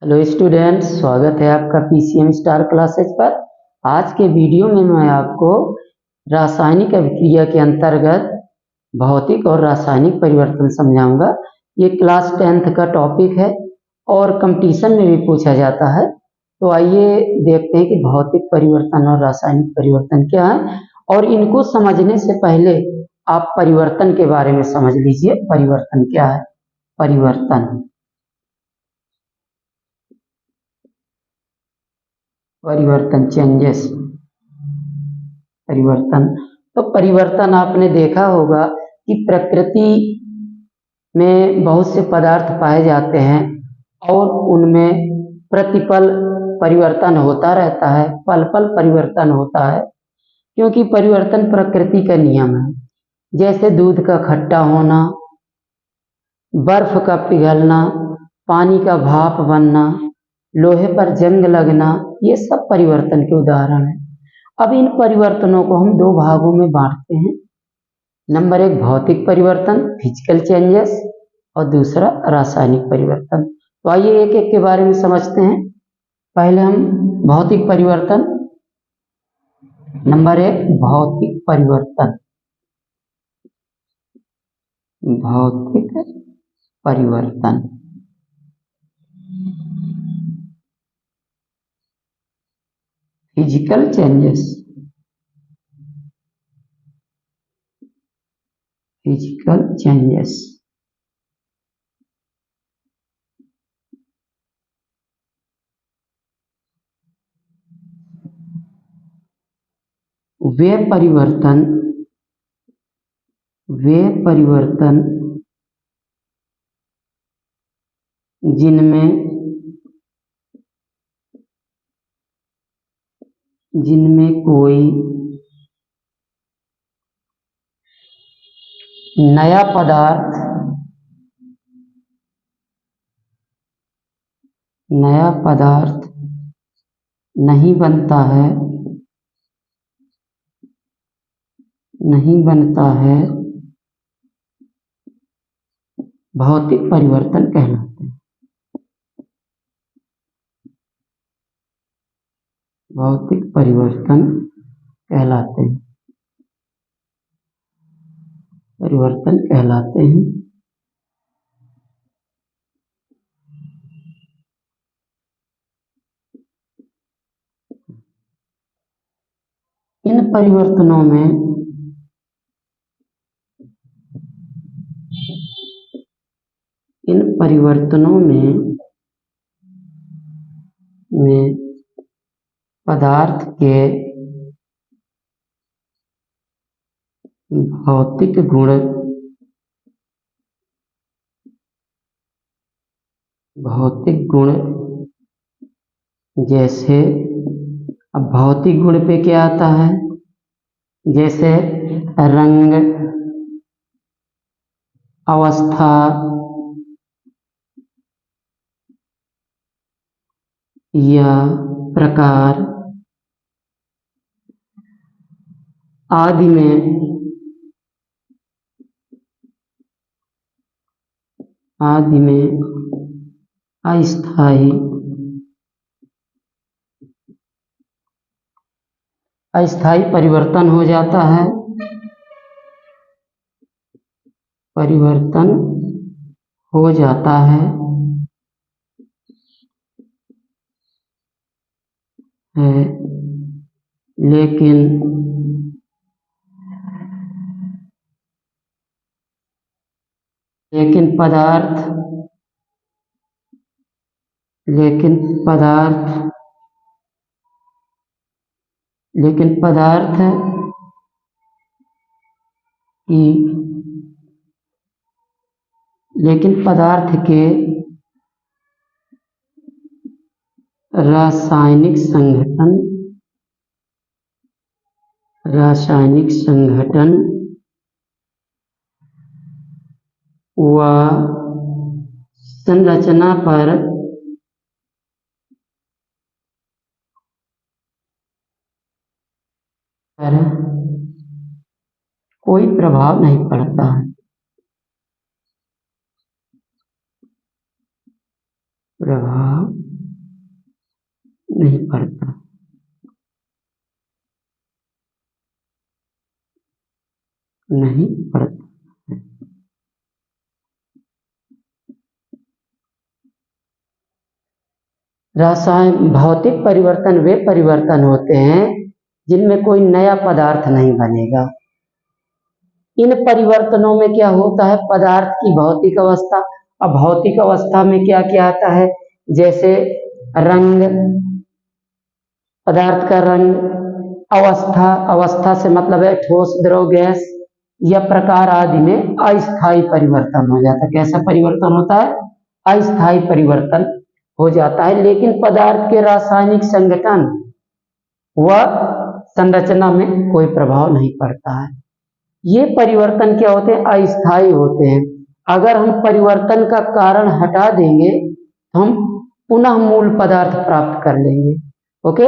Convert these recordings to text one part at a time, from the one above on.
Hello students, स्वागत है आपका पीसीएम स्टार क्लासेज पर। आज के वीडियो में मैं आपको रासायनिक अभिक्रिया के अंतर्गत भौतिक और रासायनिक परिवर्तन समझाऊंगा। ये क्लास 10th का टॉपिक है और कंपटीशन में भी पूछा जाता है। तो आइए देखते हैं कि भौतिक परिवर्तन और रासायनिक परिवर्तन क्या है, और इनको समझने से पहले आप परिवर्तन के बारे में समझ लीजिए। परिवर्तन क्या है? परिवर्तन चेंजेस। परिवर्तन, तो परिवर्तन आपने देखा होगा कि प्रकृति में बहुत से पदार्थ पाए जाते हैं और उनमें प्रतिपल परिवर्तन होता रहता है, पल पल परिवर्तन होता है, क्योंकि परिवर्तन प्रकृति का नियम है। जैसे दूध का खट्टा होना, बर्फ का पिघलना, पानी का भाप बनना, लोहे पर जंग लगना, ये सब परिवर्तन के उदाहरण हैं। अब इन परिवर्तनों को हम दो भागों में बांटते हैं। नंबर एक भौतिक परिवर्तन, फिजिकल चेंजेस, और दूसरा रासायनिक परिवर्तन। तो आइए एक एक के बारे में समझते हैं। पहले हम भौतिक परिवर्तन। नंबर एक भौतिक परिवर्तन। भौतिक परिवर्तन, फिजिकल चेंजेस। फिजिकल चेंजेस, वे परिवर्तन जिनमें कोई नया पदार्थ नहीं बनता है, भौतिक परिवर्तन कहलाते हैं। भौतिक परिवर्तन कहलाते हैं। इन परिवर्तनों में पदार्थ के भौतिक गुण जैसे, अब भौतिक गुण पे क्या आता है? जैसे रंग, अवस्था, या प्रकार आदि में अस्थायी परिवर्तन हो जाता है। लेकिन पदार्थ के रासायनिक संघटन व संरचना पर कोई प्रभाव नहीं पड़ता है। नहीं पड़ता। नहीं पड़ता। भौतिक परिवर्तन वे परिवर्तन होते हैं जिनमें कोई नया पदार्थ नहीं बनेगा। इन परिवर्तनों में क्या होता है, पदार्थ की भौतिक अवस्था। अब भौतिक अवस्था में क्या क्या आता है, जैसे रंग, पदार्थ का रंग, अवस्था, अवस्था से मतलब है ठोस, द्रव, गैस या प्रकार आदि में अस्थायी परिवर्तन हो जाता है। कैसा परिवर्तन होता है, अस्थायी परिवर्तन हो जाता है। लेकिन पदार्थ के रासायनिक संगठन व संरचना में कोई प्रभाव नहीं पड़ता है। ये परिवर्तन क्या होते हैं, अस्थायी होते हैं। अगर हम परिवर्तन का कारण हटा देंगे तो हम पुनः मूल पदार्थ प्राप्त कर लेंगे। ओके,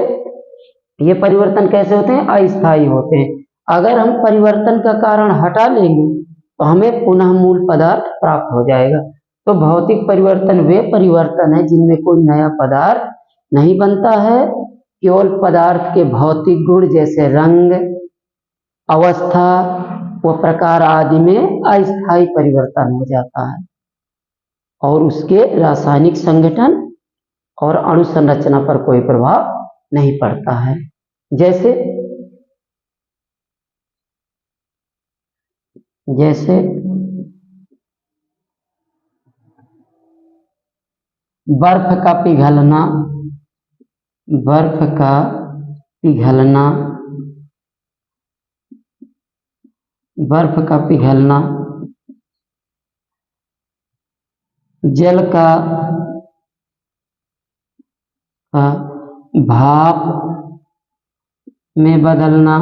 ये परिवर्तन कैसे होते हैं, अस्थायी होते हैं। अगर हम परिवर्तन का कारण हटा लेंगे तो हमें पुनः मूल पदार्थ प्राप्त हो जाएगा। तो भौतिक परिवर्तन वे परिवर्तन है जिनमें कोई नया पदार्थ नहीं बनता है, केवल पदार्थ के भौतिक गुण जैसे रंग, अवस्था व प्रकार आदि में अस्थायी परिवर्तन हो जाता है और उसके रासायनिक संगठन और अणु संरचना पर कोई प्रभाव नहीं पड़ता है। जैसे जैसे बर्फ का पिघलना, बर्फ का पिघलना, बर्फ का पिघलना, जल का भाप में बदलना,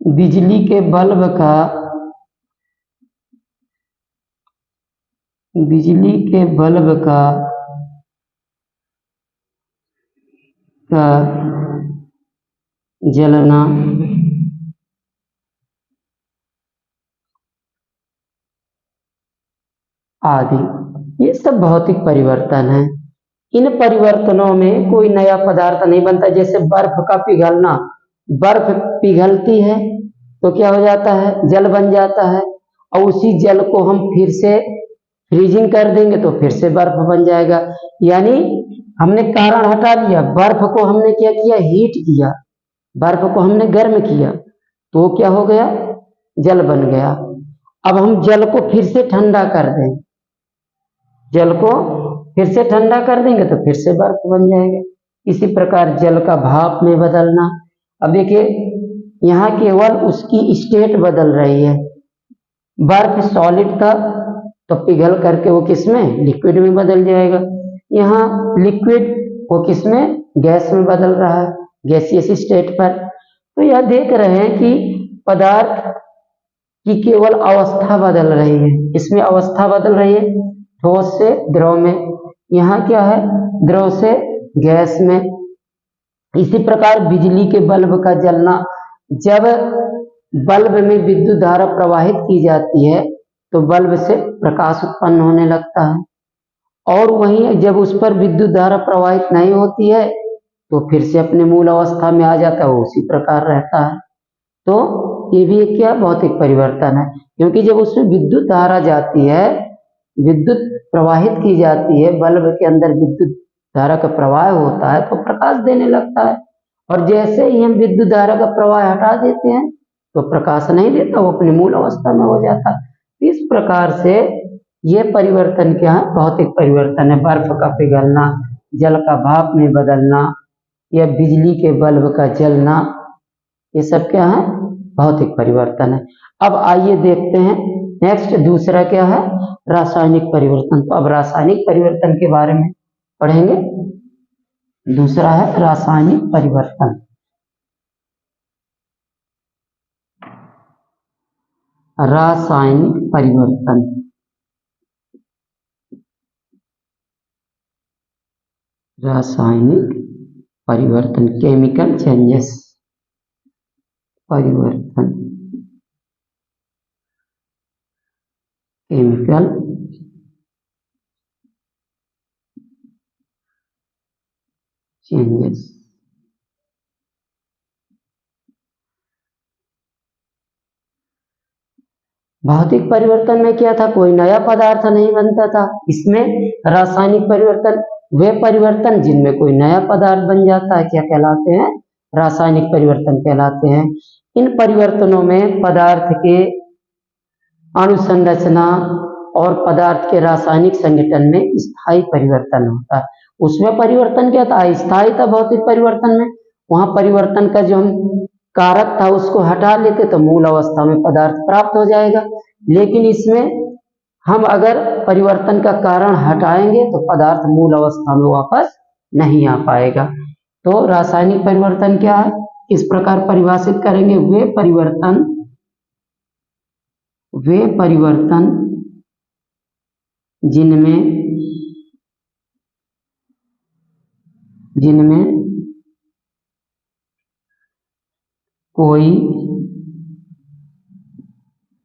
बिजली के बल्ब का, बिजली के बल्ब का जलना, आदि ये सब भौतिक परिवर्तन है। इन परिवर्तनों में कोई नया पदार्थ नहीं बनता। जैसे बर्फ का पिघलना, बर्फ पिघलती है तो क्या हो जाता है, जल बन जाता है और उसी जल को हम फिर से फ्रीजिंग कर देंगे तो फिर से बर्फ बन जाएगा। यानी हमने कारण हटा लिया, बर्फ को हमने क्या किया, हीट किया, बर्फ को हमने गर्म किया तो क्या हो गया, जल बन गया। अब हम जल को फिर से ठंडा कर दें, जल को फिर से ठंडा कर देंगे तो फिर से बर्फ बन जाएगा। इसी प्रकार जल का भाप में बदलना। अब देखिए यहाँ केवल उसकी स्टेट बदल रही है। बर्फ सॉलिड था तो पिघल करके वो किसमें, लिक्विड में बदल जाएगा। यहाँ लिक्विड वो किसमें, गैस में बदल रहा है, गैसियस स्टेट पर। तो यह देख रहे हैं कि पदार्थ की केवल अवस्था बदल रही है। इसमें अवस्था बदल रही है, ठोस से द्रव में, यहाँ क्या है, द्रव से गैस में। इसी प्रकार बिजली के बल्ब का जलना, जब बल्ब में विद्युत धारा प्रवाहित की जाती है तो बल्ब से प्रकाश उत्पन्न होने लगता है, और वहीं जब उस पर विद्युत धारा प्रवाहित नहीं होती है तो फिर से अपने मूल अवस्था में आ जाता है, वो उसी प्रकार रहता है। तो ये भी एक क्या भौतिक परिवर्तन है, क्योंकि जब उसमें विद्युत धारा जाती है, विद्युत प्रवाहित की जाती है, बल्ब के अंदर विद्युत धारा का प्रवाह होता है तो प्रकाश देने लगता है। और जैसे ही हम विद्युत धारा का प्रवाह हटा देते हैं तो प्रकाश नहीं देता, वो अपनी मूल अवस्था में हो जाता है। इस प्रकार से ये परिवर्तन क्या है, भौतिक परिवर्तन है। बर्फ का पिघलना, जल का भाप में बदलना या बिजली के बल्ब का जलना, ये सब क्या है, भौतिक परिवर्तन है। अब आइए देखते हैं नेक्स्ट दूसरा क्या है, रासायनिक परिवर्तन। तो अब रासायनिक परिवर्तन के बारे में पढ़ेंगे। दूसरा है रासायनिक परिवर्तन। रासायनिक परिवर्तन, रासायनिक परिवर्तन, केमिकल चेंजेस, परिवर्तन। Chemical changes. भौतिक परिवर्तन में क्या था, कोई नया पदार्थ नहीं बनता था। इसमें रासायनिक परिवर्तन वे परिवर्तन जिनमें कोई नया पदार्थ बन जाता है क्या कहलाते हैं, रासायनिक परिवर्तन कहलाते हैं। इन परिवर्तनों में पदार्थ के अणु संरचना और पदार्थ के रासायनिक संगठन में स्थायी परिवर्तन होता है। उसमें परिवर्तन क्या था, स्थायी था भौतिक परिवर्तन में। वहां परिवर्तन का जो हम कारक था उसको हटा लेते तो मूल अवस्था में पदार्थ प्राप्त हो जाएगा। लेकिन इसमें हम अगर परिवर्तन का कारण हटाएंगे तो पदार्थ मूल अवस्था में वापस नहीं आ पाएगा। तो रासायनिक परिवर्तन क्या है, इस प्रकार परिभाषित करेंगे, वे परिवर्तन जिनमें कोई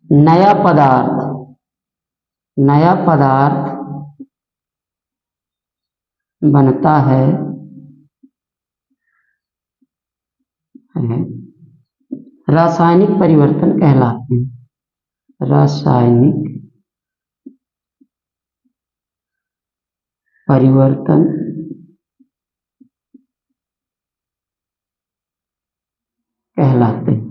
नया पदार्थ बनता है रासायनिक परिवर्तन कहलाते हैं। रासायनिक परिवर्तन कहलाते हैं।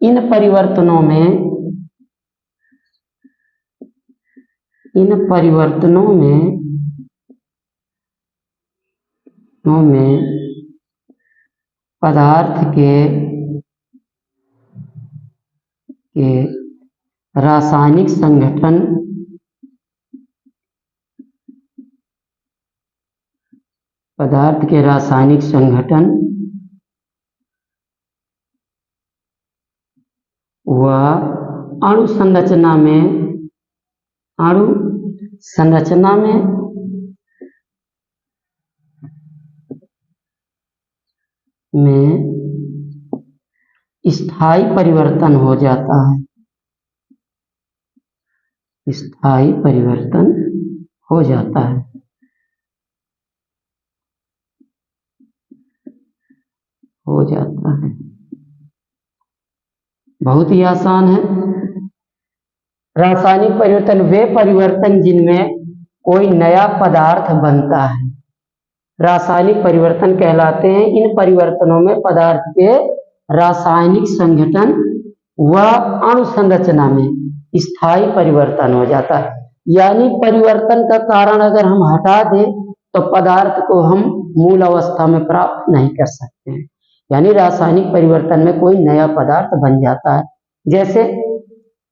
इन परिवर्तनों में पदार्थ के रासायनिक संगठन व अणु संरचना में स्थायी परिवर्तन हो जाता है। बहुत ही आसान है। रासायनिक परिवर्तन वे परिवर्तन जिनमें कोई नया पदार्थ बनता है, रासायनिक परिवर्तन कहलाते हैं। इन परिवर्तनों में पदार्थ के रासायनिक संगठन व अणु संरचना में स्थायी परिवर्तन हो जाता है। यानी परिवर्तन का कारण अगर हम हटा दें तो पदार्थ को हम मूल अवस्था में प्राप्त नहीं कर सकते हैं। यानी रासायनिक परिवर्तन में कोई नया पदार्थ बन जाता है। जैसे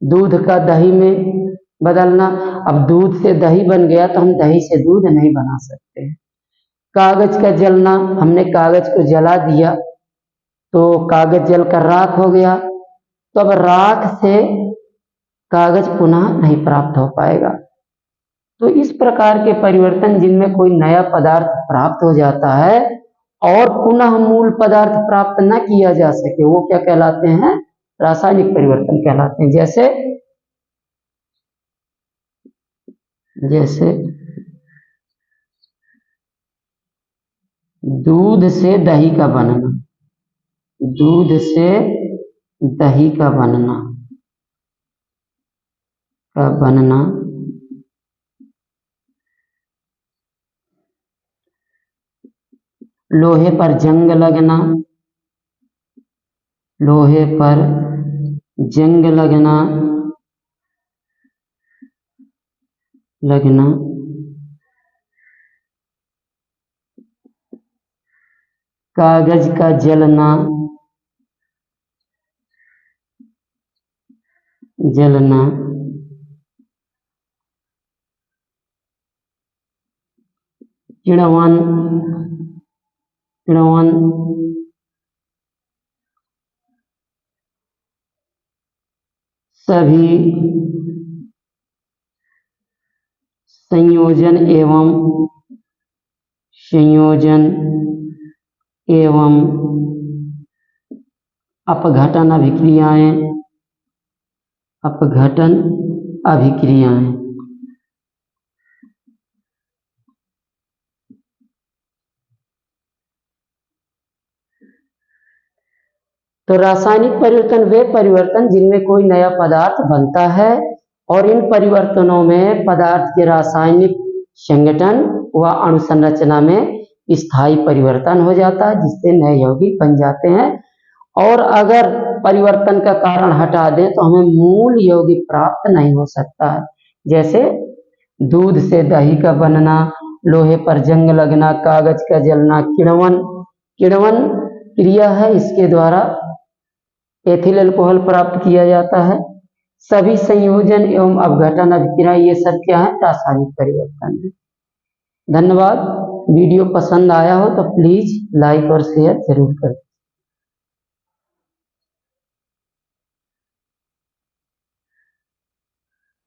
दूध का दही में बदलना, अब दूध से दही बन गया तो हम दही से दूध नहीं बना सकते। कागज का जलना, हमने कागज को जला दिया तो कागज जलकर राख हो गया, तो अब राख से कागज पुनः नहीं प्राप्त हो पाएगा। तो इस प्रकार के परिवर्तन जिनमें कोई नया पदार्थ प्राप्त हो जाता है और पुनः मूल पदार्थ प्राप्त न किया जा सके, वो क्या कहलाते हैं, रासायनिक परिवर्तन कहलाते हैं। जैसे दूध से दही का बनना, लोहे पर जंग लगना, कागज का जलना, किण्वन सभी संयोजन एवं अपघटन अभिक्रियाएं, अपघटन अभिक्रियाएं। तो रासायनिक परिवर्तन वे परिवर्तन जिनमें कोई नया पदार्थ बनता है और इन परिवर्तनों में पदार्थ के रासायनिक संगठन व अणुसंरचना में स्थायी परिवर्तन हो जाता है, जिससे नए यौगिक बन जाते हैं। और अगर परिवर्तन का कारण हटा दें तो हमें मूल यौगिक प्राप्त नहीं हो सकता है। जैसे दूध से दही का बनना, लोहे पर जंग लगना, कागज का जलना, किण्वन क्रिया है, इसके द्वारा एथिल अल्कोहल प्राप्त किया जाता है। सभी संयोजन एवं अपघटन अभिक्रिया ये सब क्या है? रासायनिक परिवर्तन है। धन्यवाद। वीडियो पसंद आया हो तो प्लीज लाइक और शेयर जरूर करें।